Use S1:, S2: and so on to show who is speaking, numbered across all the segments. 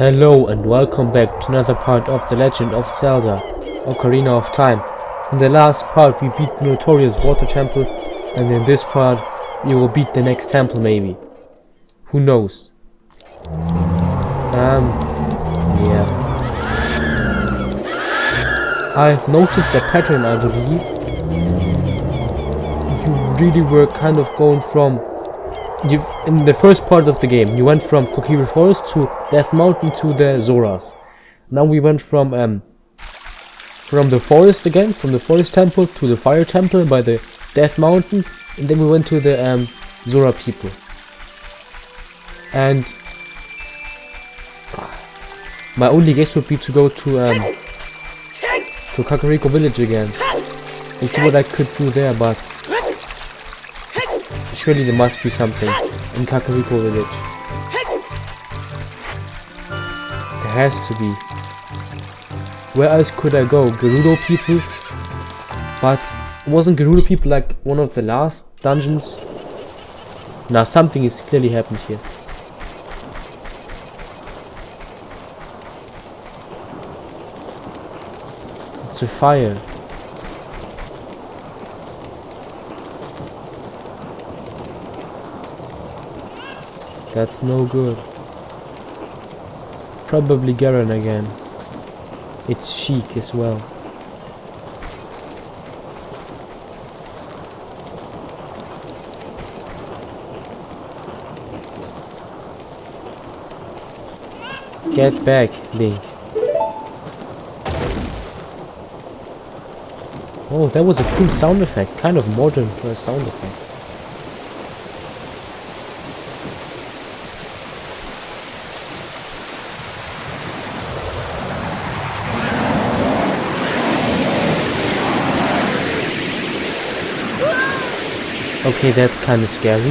S1: Hello and welcome back to another part of The Legend of Zelda Ocarina of Time. In the last part we beat the notorious water temple, and in this part we will beat the next temple maybe. Who knows? Yeah. I've noticed a pattern, I believe. You really were kind of going from... in the first part of the game, you went from Kokiri Forest to Death Mountain to the Zoras. Now we went from the forest again, from the forest temple to the fire temple by the Death Mountain, and then we went to the Zora people. And my only guess would be to go to Kakariko village again and see what I could do there, but surely there must be something in Kakariko village. There has to be. Where else could I go? Gerudo people? But wasn't Gerudo people like one of the last dungeons? Now something has clearly happened here. It's a fire. That's no good. Probably Garen again. It's Sheik as well. Get back, Link. Oh, that was a cool sound effect. Kind of modern for a sound effect. Okay, that's kind of scary.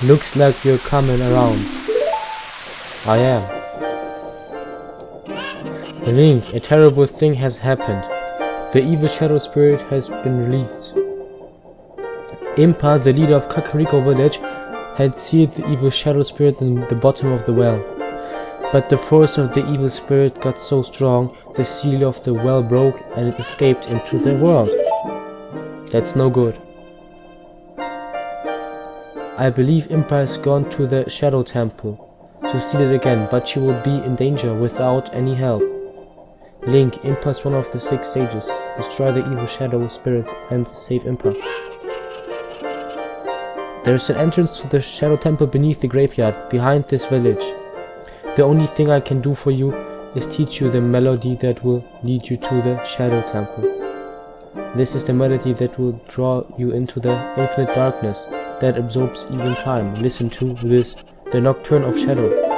S1: Looks like you're coming around. I am. Link, a terrible thing has happened. The evil shadow spirit has been released. Impa, the leader of Kakariko village, had sealed the evil shadow spirit in the bottom of the well. But the force of the evil spirit got so strong, the seal of the well broke and it escaped into the world. That's no good. I believe Impa has gone to the Shadow Temple to seal it again, but she will be in danger without any help. Link, Impa is one of the 6 sages. Destroy the evil shadow spirit and save Impa. There is an entrance to the Shadow Temple beneath the graveyard, behind this village. The only thing I can do for you is teach you the melody that will lead you to the Shadow Temple. This is the melody that will draw you into the infinite darkness that absorbs even time. Listen to this, the Nocturne of Shadow.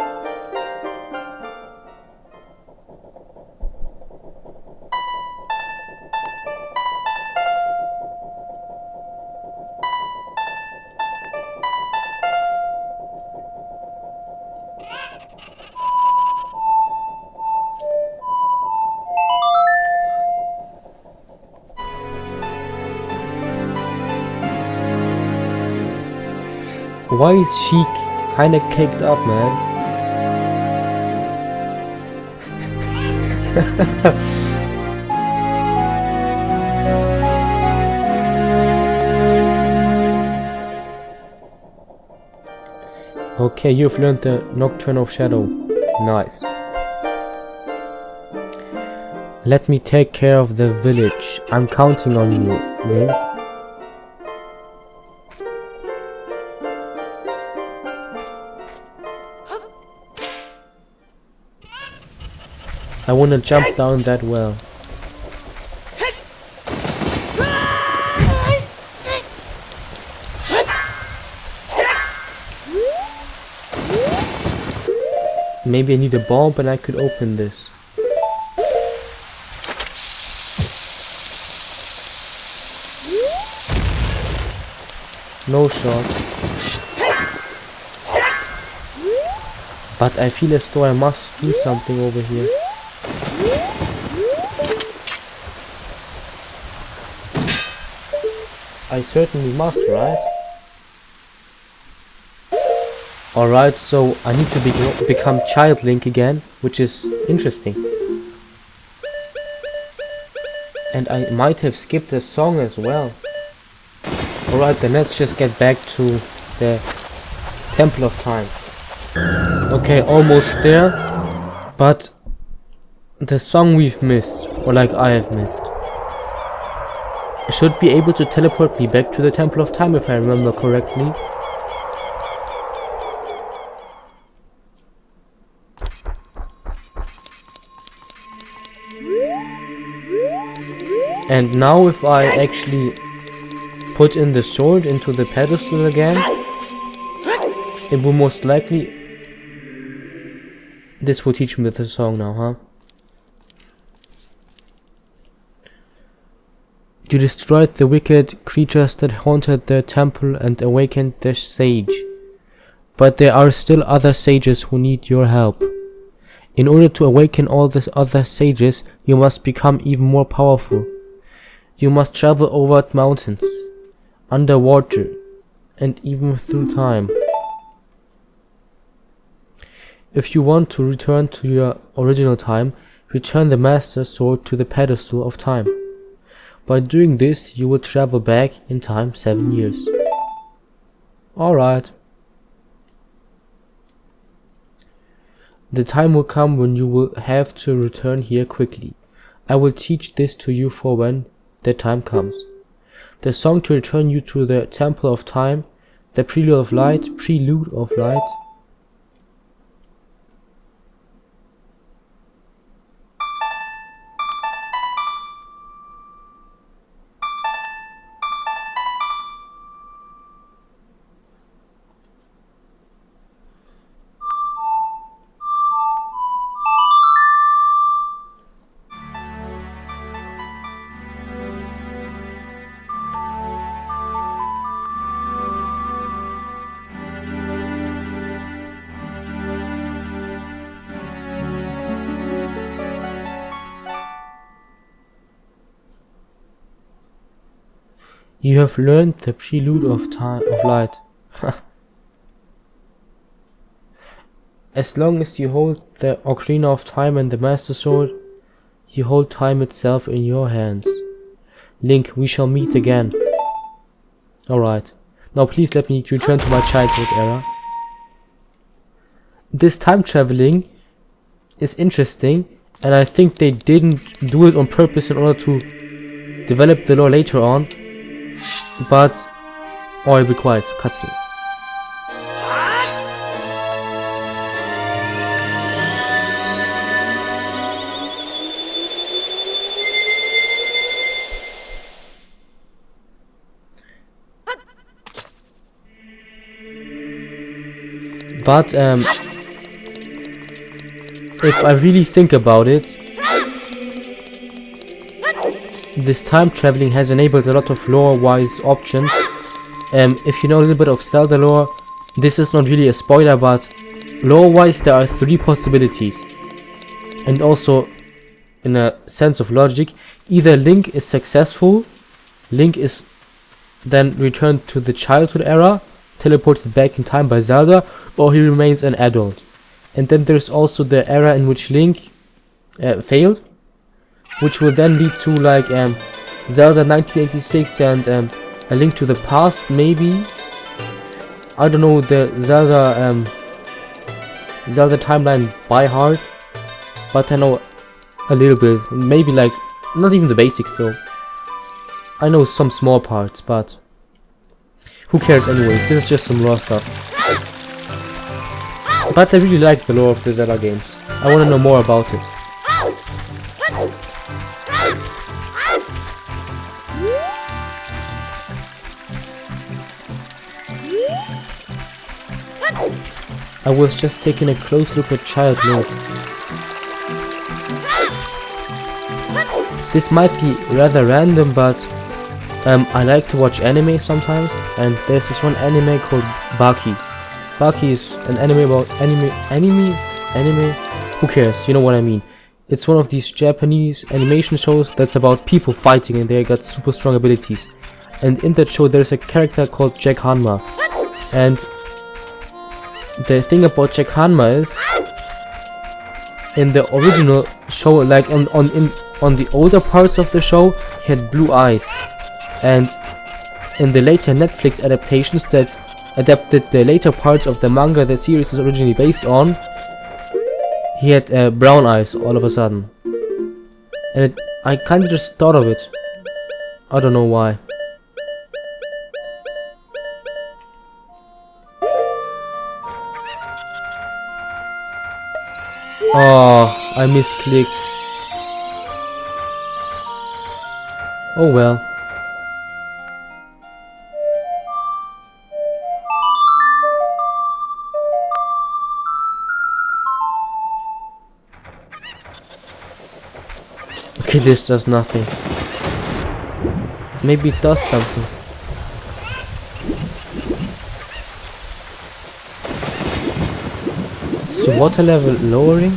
S1: Why is Sheik kinda caked up, man? Okay, you've learned the Nocturne of Shadow. Nice. Let me take care of the village. I'm counting on you, Link. I wanna jump down that well. Maybe I need a bomb and I could open this. No shot. But I feel as though I must do something over here. I certainly must, right? Alright, so I need to become Child Link again, which is interesting. And I might have skipped a song as well. Alright, then let's just get back to the Temple of Time. Okay, almost there. But the song we've missed, or like I have missed, should be able to teleport me back to the Temple of Time if I remember correctly. And now if I actually put in the sword into the pedestal again, it will most likely... This will teach me the song now, huh? You destroyed the wicked creatures that haunted the temple and awakened the sage. But there are still other sages who need your help. In order to awaken all these other sages, you must become even more powerful. You must travel over mountains, underwater, and even through time. If you want to return to your original time, return the Master Sword to the pedestal of time. By doing this, you will travel back in time 7 years. Alright. The time will come when you will have to return here quickly. I will teach this to you for when the time comes. The song to return you to the Temple of Time, the Prelude of Light, You have learned the Prelude of Light. As long as you hold the Ocarina of Time and the Master Sword, you hold time itself in your hands. Link, we shall meet again. Alright. Now please let me return to my childhood era. This time traveling is interesting, and I think they didn't do it on purpose in order to develop the lore later on. But... oh, I'll be quiet. Cutscene. But, if I really think about it, this time traveling has enabled a lot of lore-wise options. If you know a little bit of Zelda lore, this is not really a spoiler, but lore-wise there are 3 possibilities. And also, in a sense of logic, either Link is successful, Link is then returned to the childhood era, teleported back in time by Zelda, or he remains an adult. And then there's also the era in which Link failed, which will then lead to like Zelda 1986 and A Link to the Past, maybe. I don't know the Zelda timeline by heart, but I know a little bit, maybe like not even the basics though. I know some small parts, but who cares anyways, this is just some raw stuff. But I really like the lore of the Zelda games. I want to know more about it. I was just taking a close look at Child Link. This might be rather random, but I like to watch anime sometimes, and there's this one anime called Baki. Baki is an anime about anime? Who cares? You know what I mean. It's one of these Japanese animation shows that's about people fighting and they got super strong abilities. And in that show there's a character called Jack Hanma. And the thing about Jack Hanma is, in the original show, like on the older parts of the show, he had blue eyes. And in the later Netflix adaptations that adapted the later parts of the manga the series is originally based on, he had brown eyes all of a sudden. And I kinda just thought of it. I don't know why. Oh, I misclicked. Oh well. Okay, this does nothing. Maybe it does something. So water level lowering?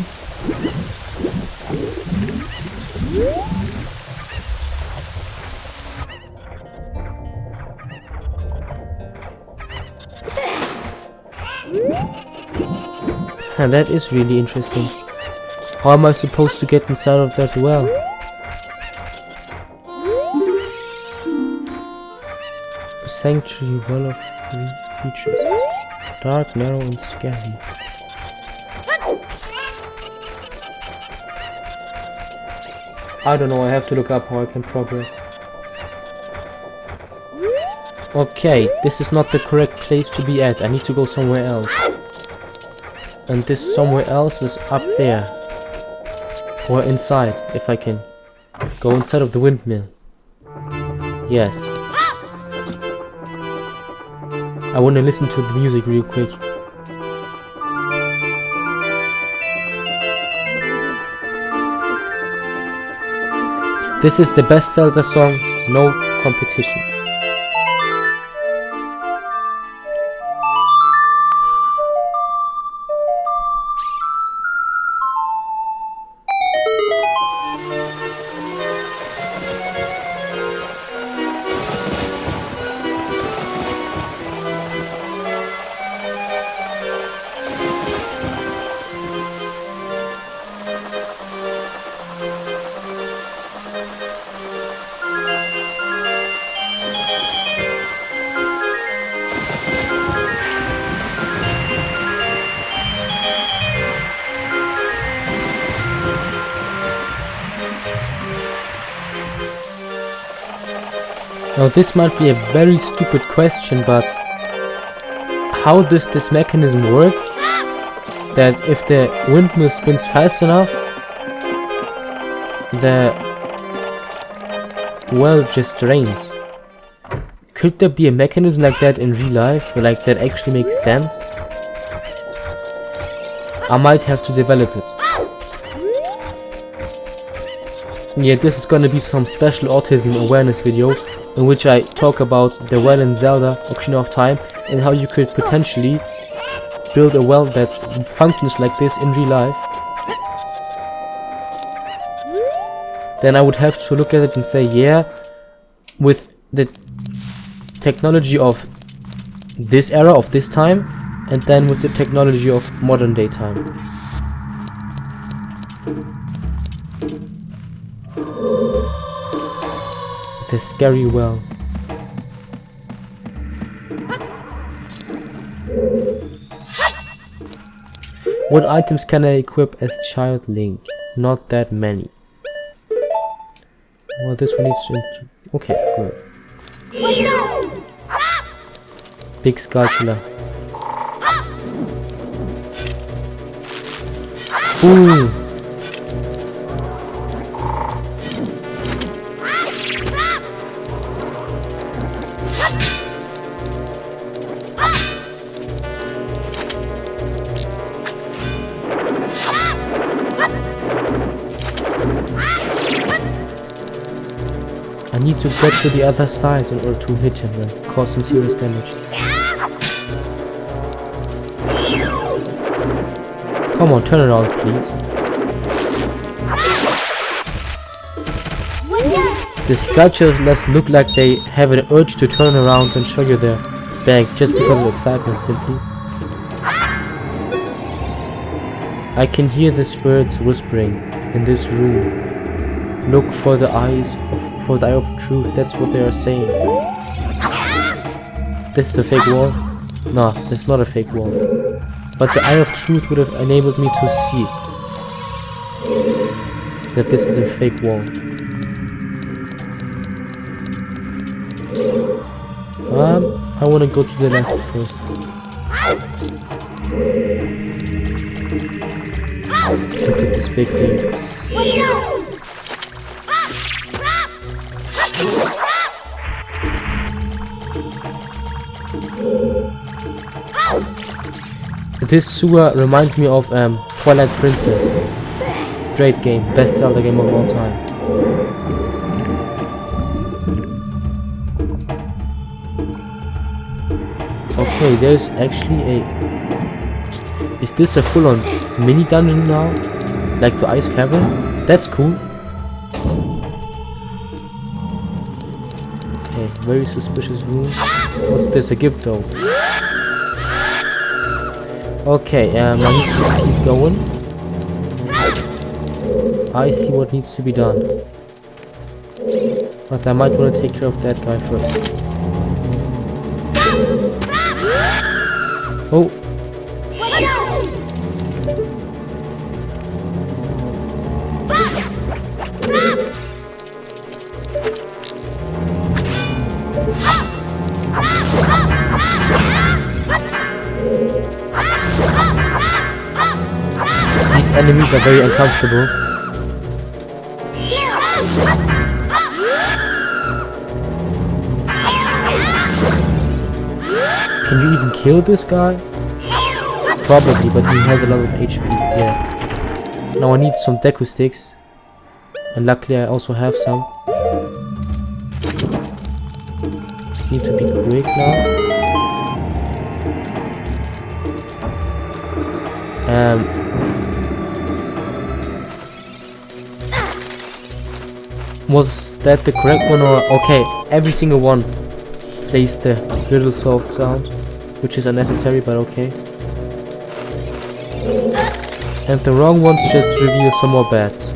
S1: And that is really interesting. How am I supposed to get inside of that well? Sanctuary well of 3 features. Dark, narrow and scary. I don't know, I have to look up how I can progress. Okay, this is not the correct place to be at. I need to go somewhere else. And this somewhere else is up there. Or inside, if I can. Go inside of the windmill. Yes. I want to listen to the music real quick. This is the best Zelda song, no competition. Now this might be a very stupid question, but how does this mechanism work? That if the windmill spins fast enough, the well just drains. Could there be a mechanism like that in real life, where like that actually makes sense? I might have to develop it. Yeah, this is gonna be some special autism awareness video in which I talk about the well in Zelda Ocarina of Time and how you could potentially build a well that functions like this in real life. Then I would have to look at it and say, yeah, with the technology of this era, of this time, and then with the technology of modern day time. The scary well. What items can I equip as Child Link? Not that many. Well, this one needs to... Okay, good. Big Skulltula. Ooh! need to get to the other side in order to hit him and cause some serious damage. Come on, turn around, please. The sculptures look like they have an urge to turn around and show you their bag just because of excitement, simply. I can hear the spirits whispering in this room. Look for the eye of truth. That's what they are saying. This is a fake wall? No, this is not a fake wall. But the eye of truth would have enabled me to see that this is a fake wall. I want to go to the left first. Look at this big thing. This sewer reminds me of Twilight Princess. Great game, best Zelda game of all time. Okay, there's actually a... Is this a full-on mini dungeon now? Like the ice cavern? That's cool. Okay, very suspicious room. What's this? A gift though. Okay, I need to keep going. I see what needs to be done. But I might want to take care of that guy first. Oh! These enemies are very uncomfortable. Can you even kill this guy? Probably, but he has a lot of HP. Yeah. Now I need some deku sticks. And luckily I also have some. Need to be quick now. Was that the correct one, or okay? Every single one plays the little soft sound, which is unnecessary, but okay. And the wrong ones just reveal some more bats.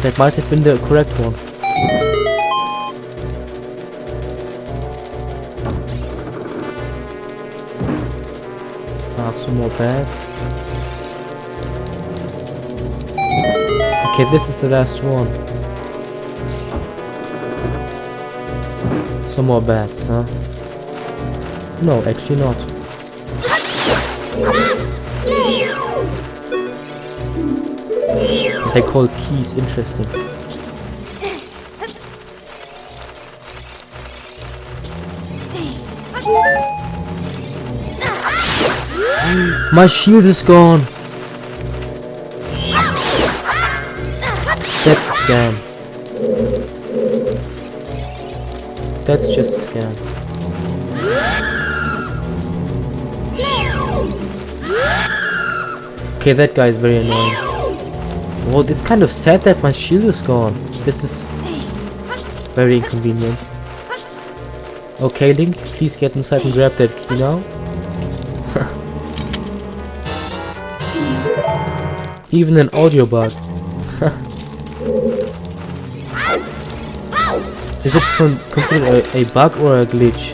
S1: That might have been the correct one. Some more bats. Okay, this is the last one. Some more bats, huh? No, actually not. They call keys, interesting. My shield is gone. That's a scam. That's just a scam. Okay, that guy is very annoying. Well, it's kind of sad that my shield is gone. This is very inconvenient. Okay, Link, please get inside and grab that key now. Even an audio bug. Is it considered a bug or a glitch?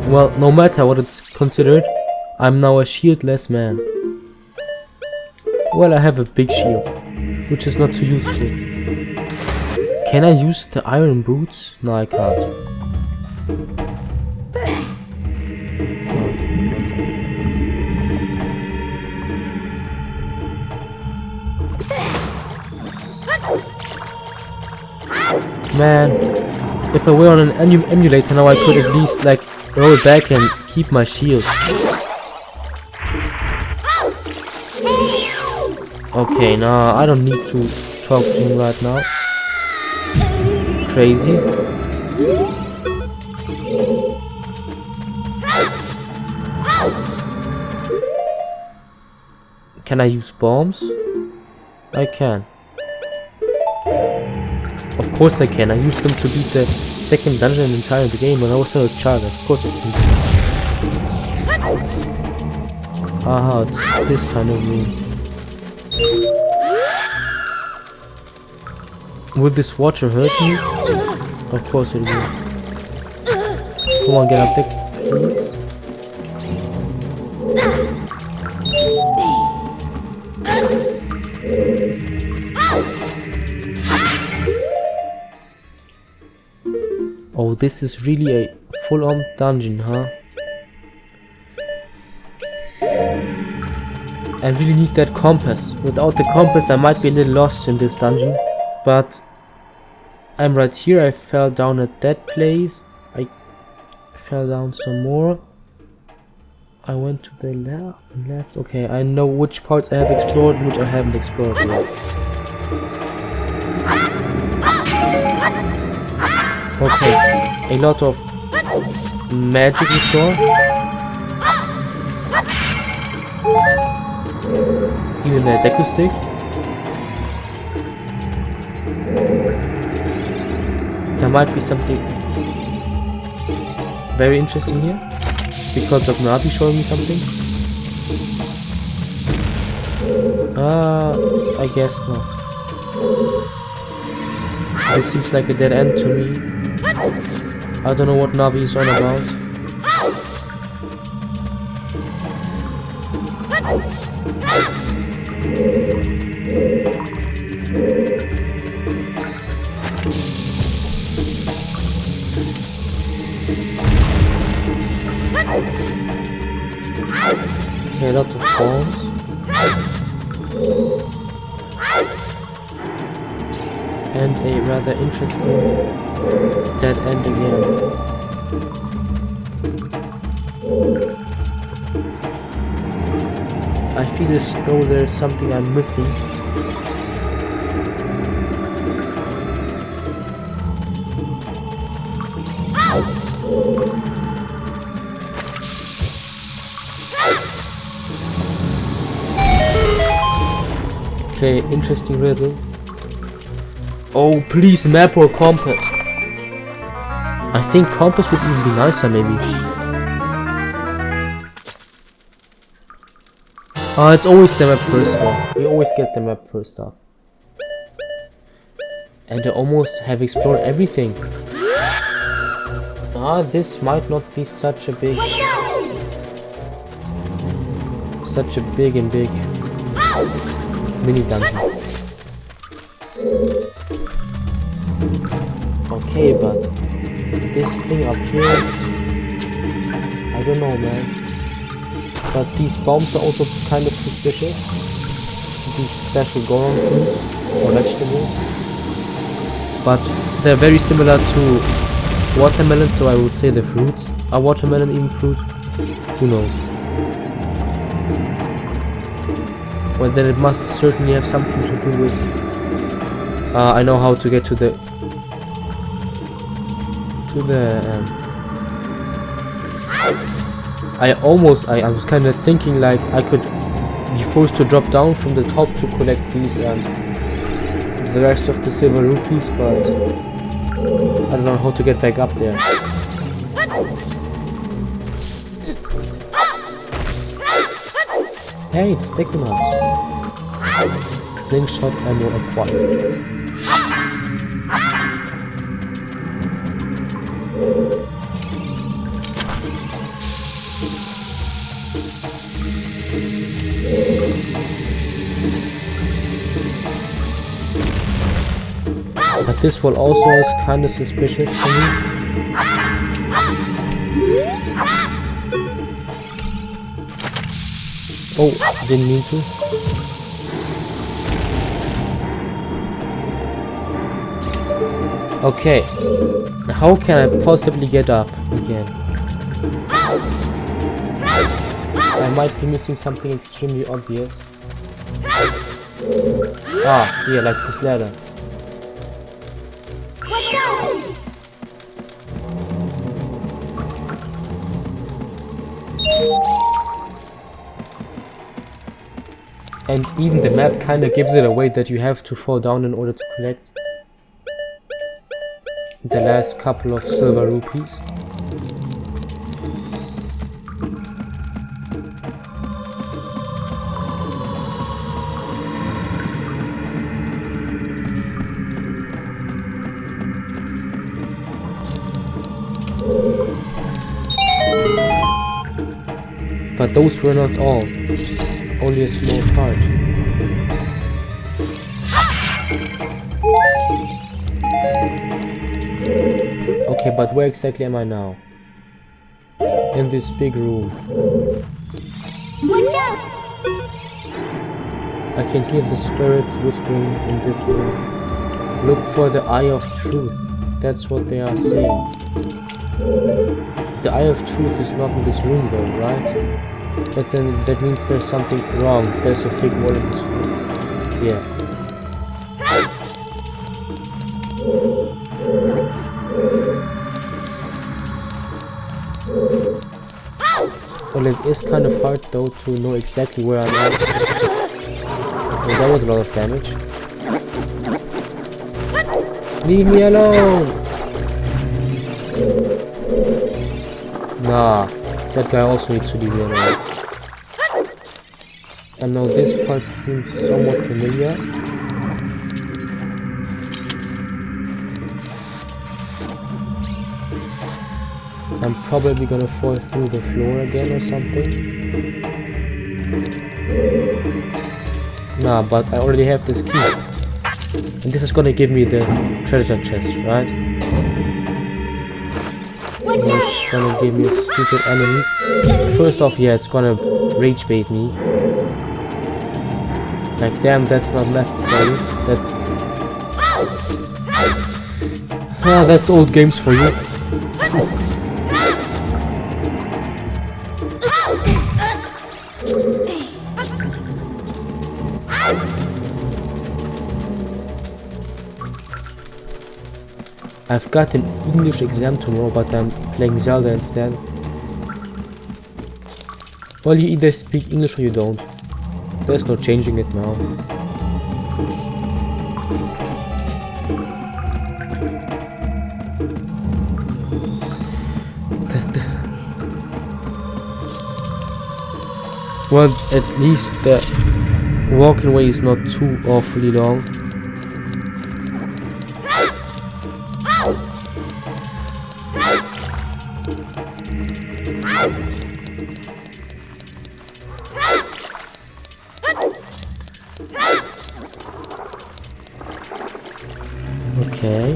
S1: Well, no matter what it's considered, I'm now a shieldless man. Well, I have a big shield, which is not too useful. Can I use the iron boots? No, I can't. Man, if I were on an emulator now, I could at least like roll back and keep my shield. Okay, nah, I don't need to talk to him right now. Crazy. Can I use bombs? I can. Of course I can. I used them to beat the second dungeon in the entire game when I was still a child. Of course I can. Aha, it's this kind of room. Will this water hurt me? Of course it will. Come on, get up there. Oh, this is really a full-on dungeon, huh? I really need that compass. Without the compass I might be a little lost in this dungeon. But I'm right here. I fell down at that place. I fell down some more. I went to the left. Okay, I know which parts I have explored and which I haven't explored yet. Okay, a lot of magic in store. Even a deku stick. There might be something very interesting here because of Navi showing me something. I guess not. This seems like a dead end to me. I don't know what Navi is on about. Okay, a lot of bombs. And a rather interesting dead end again. I feel as though there's something I'm missing. Okay, interesting riddle. Oh, please, map or compass. I think compass would even be nicer, maybe. It's always the map first off. We always get the map first off. And I almost have explored everything. This might not be such a big mini dungeon. Okay, but this thing up here, I don't know, man. But these bombs are also kind of suspicious. These special Goron fruit or vegetables. But they're very similar to watermelon, so I would say the fruits. Are watermelon even fruit? Who knows? Well, then it must certainly have something to do with... I know how to get to the... I was kind of thinking like I could be forced to drop down from the top to collect these the rest of the silver rupees, but I don't know how to get back up there. Hey, it's Dekunat. Slingshot ammo acquired. But this one also is kind of suspicious to me. Oh, didn't mean to. Okay, how can I possibly get up again? I might be missing something extremely obvious. Ah, yeah, like this ladder. And even the map kind of gives it away that you have to fall down in order to collect the last couple of silver rupees. But those were not all. Only a small part. Okay, but where exactly am I now? In this big room. I can hear the spirits whispering in this room. Look for the Eye of Truth. That's what they are saying. The Eye of Truth is not in this room though, right? But then that means there's something wrong. There's a fake wall in this room. Yeah. Well, it is kind of hard though to know exactly where I'm at. Oh, that was a lot of damage. Leave me alone! Nah, that guy also needs to leave me alone. And now this part seems somewhat familiar. I'm probably gonna fall through the floor again or something. Nah, but I already have this key. And this is gonna give me the treasure chest, right? It's gonna give me a stupid enemy. First off, yeah, it's gonna rage bait me. Like, damn, that's not necessary. That's old games for you. I've got an English exam tomorrow, but I'm playing Zelda instead. Well, you either speak English or you don't. There's no changing it now. Well, at least the walking way is not too awfully long. Okay.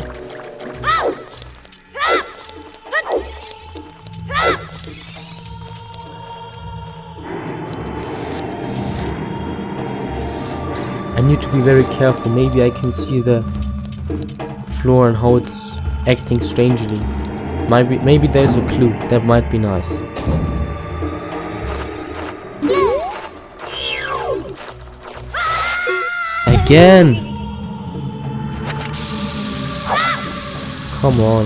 S1: I need to be very careful. Maybe I can see the floor and how it's acting strangely. Maybe there's a clue. That might be nice. Again! Come on.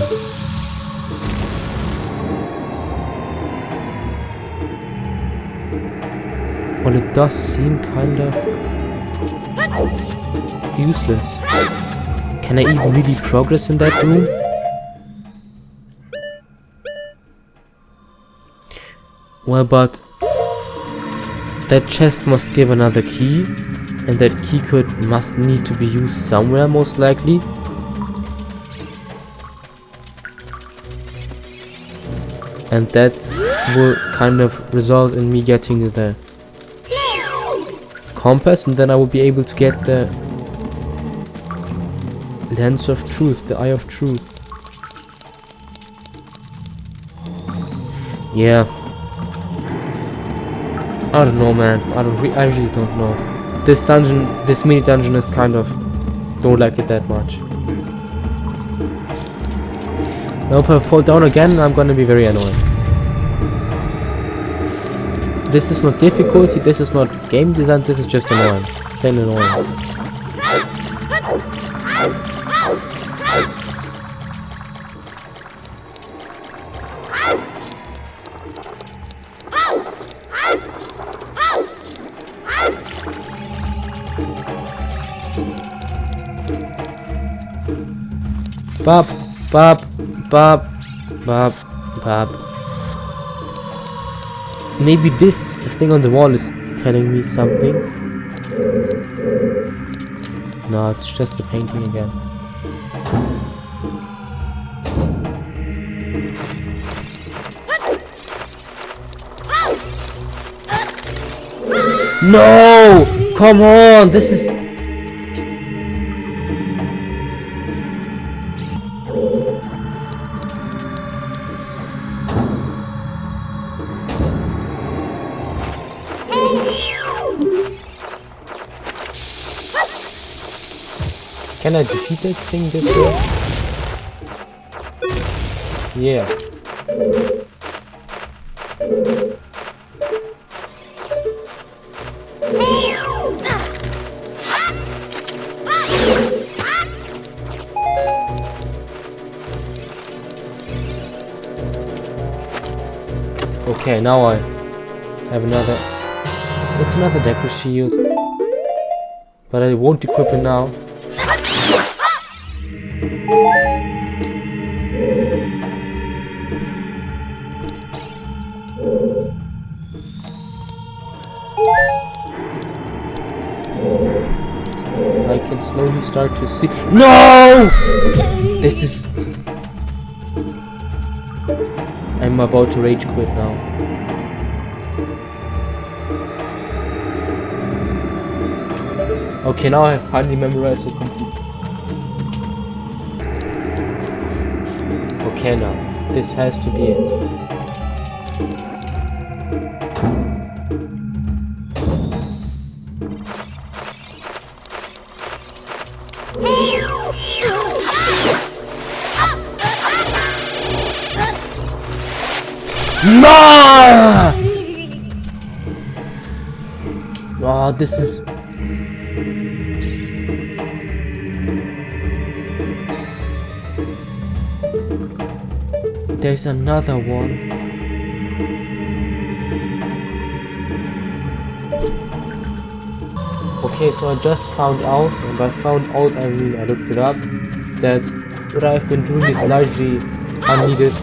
S1: Well, it does seem kinda useless. Can I even really progress in that room? Well, but that chest must give another key, and that key must need to be used somewhere, most likely. And that will kind of result in me getting the compass, and then I will be able to get the lens of truth, the eye of truth. Yeah. I don't know, man. I really don't know. This dungeon, this mini dungeon is kind of, don't like it that much. Now if I fall down again, I'm gonna be very annoyed. This is not difficulty, this is not game design, this is just annoying. Plain annoying. Bop, bop, bop, bop, bop. Maybe this thing on the wall is telling me something. No, it's just a painting again. No! Come on! This is... Can I defeat that thing this way? Yeah. Okay, now I have another... It's another Deku shield. But I won't equip it now. I can slowly start to see... No! This is... I'm about to rage quit now. Okay, now I have finally memorized it completely. Okay, now this has to be it. No! Oh, this is... There's another one. Okay, so I just found out, and I looked it up, that what I've been doing is largely unneeded,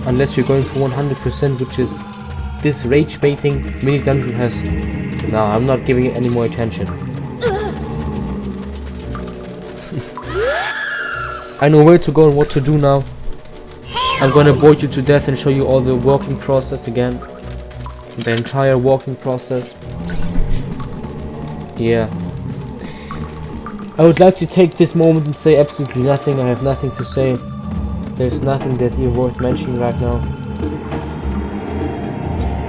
S1: unless you're going for 100%, which is this rage baiting mini dungeon has. No, I'm not giving it any more attention. I know where to go and what to do now. I'm gonna bore you to death and show you all the walking process again. The entire walking process. Yeah. I would like to take this moment and say absolutely nothing. I have nothing to say. There's nothing that's even worth mentioning right now.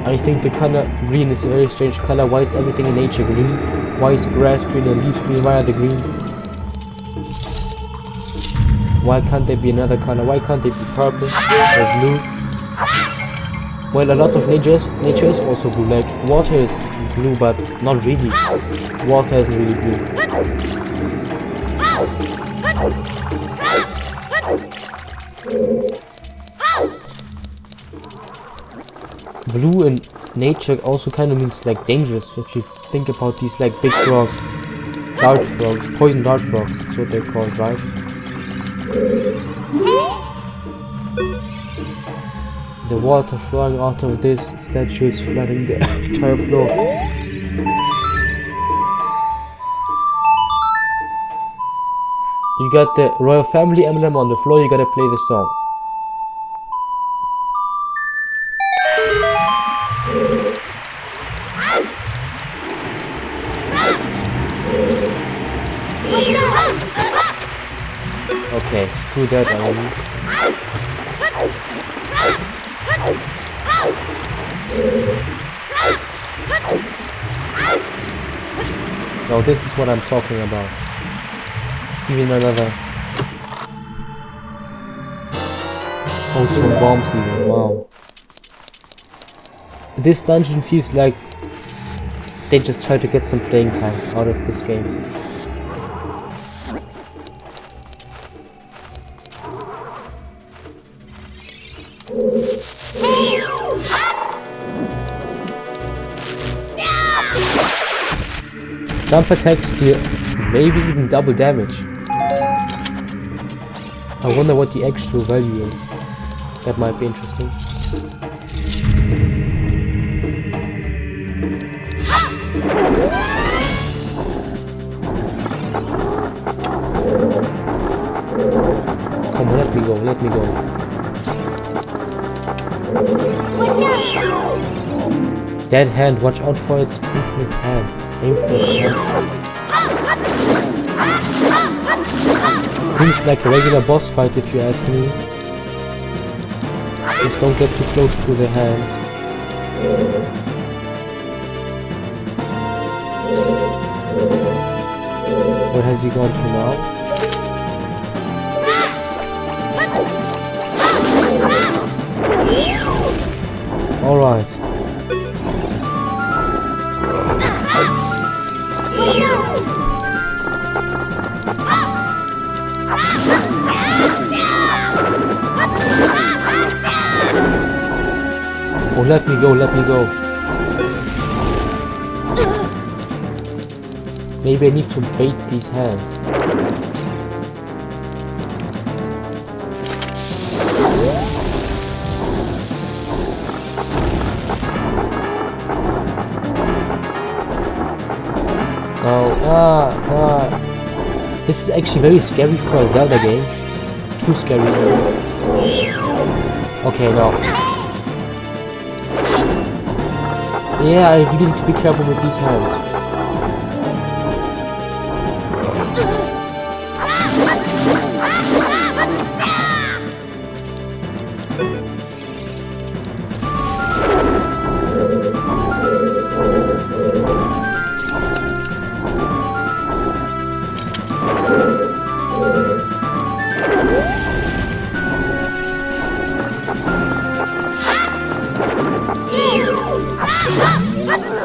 S1: I think the color green is a very strange color. Why is everything in nature green? Why is grass green and leaves green? Why are they green? Why can't there be another color? Why can't they be purple or blue? Well, a lot of nature is also blue. Like water is blue, but not really. Water isn't really blue. Blue in nature also kind of means like dangerous. If you think about these like big frogs, dart frogs, poison dart frogs, that's what they're called, right? The water flowing out of this statue is flooding the entire floor. You got the royal family emblem on the floor, you gotta play the song. Okay, screw that enemy. Now this is what I'm talking about. Even another... Oh, some bombs even, wow. This dungeon feels like they just try to get some playing time out of this game. Jump attacks deal maybe even double damage. I wonder what the actual value is. That might be interesting. Come on, let me go, let me go. Dead hand, watch out for its infinite hand. Seems like a regular boss fight if you ask me. Just don't get too close to the hands. Where has he gone to now? Alright. Oh, let me go, let me go. Maybe I need to bait these hands. Oh, this is actually very scary for a Zelda game. Too scary. Okay, no. Yeah, I really need to be careful with these hands.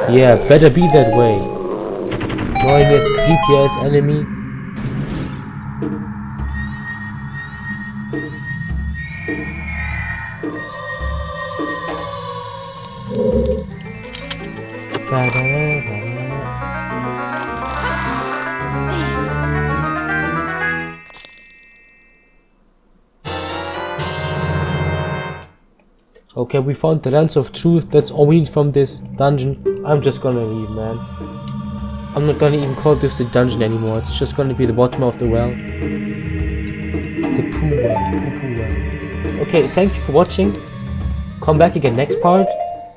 S1: Yeah, better be that way. Annoying as creepy ass enemy. Okay, we found the Lens of Truth. That's all we need from this dungeon. I'm just gonna leave, man. I'm not gonna even call this the dungeon anymore. It's just gonna be the bottom of the well. The poo well. Okay, thank you for watching. Come back again next part.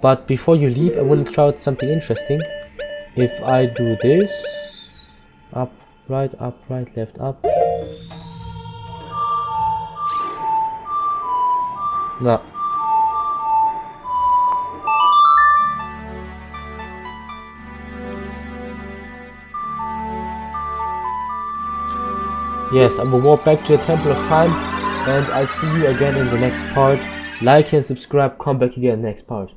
S1: But before you leave, I want to try out something interesting. If I do this, up, right, left, up. No. Yes, I will walk back to the Temple of Time, and I'll see you again in the next part. Like and subscribe, come back again next part.